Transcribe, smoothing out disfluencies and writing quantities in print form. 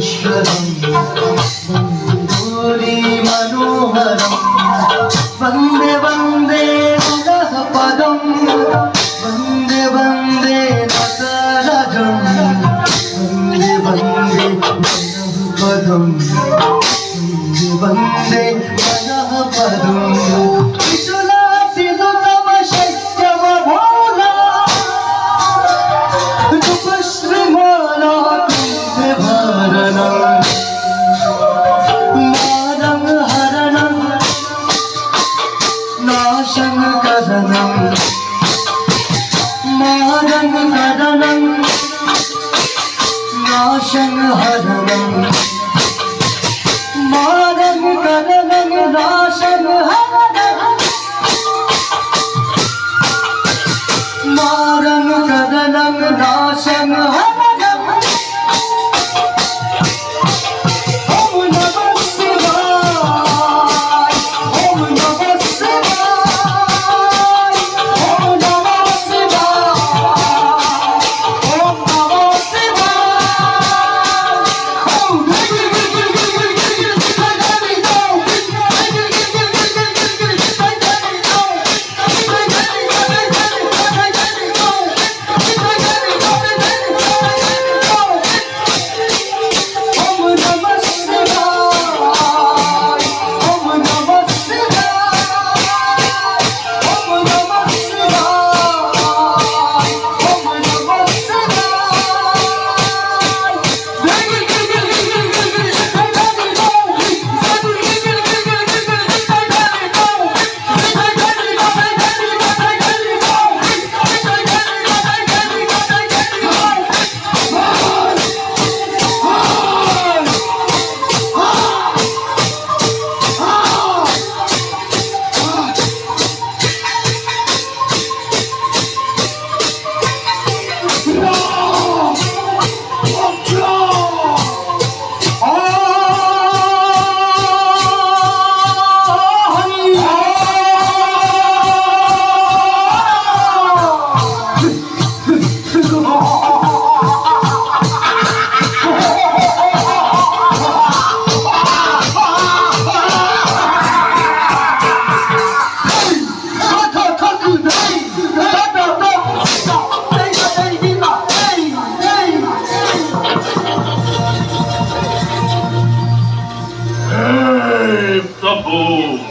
ఈశ్వరం బంధూరి మనోహరం వందే వందే ఉలహ పదం వందే వందే నటరాజం వందే వందే మనః పదం వందే వందే మనః పదం नाशं हरणं मारं करणं नाशं हरणं मारं करणं नाशं हरणं ॐ नमः शिवाय ॐ नमः शिवाय ॐ नमः शिवाय ॐ नमः Hey, Prabhu!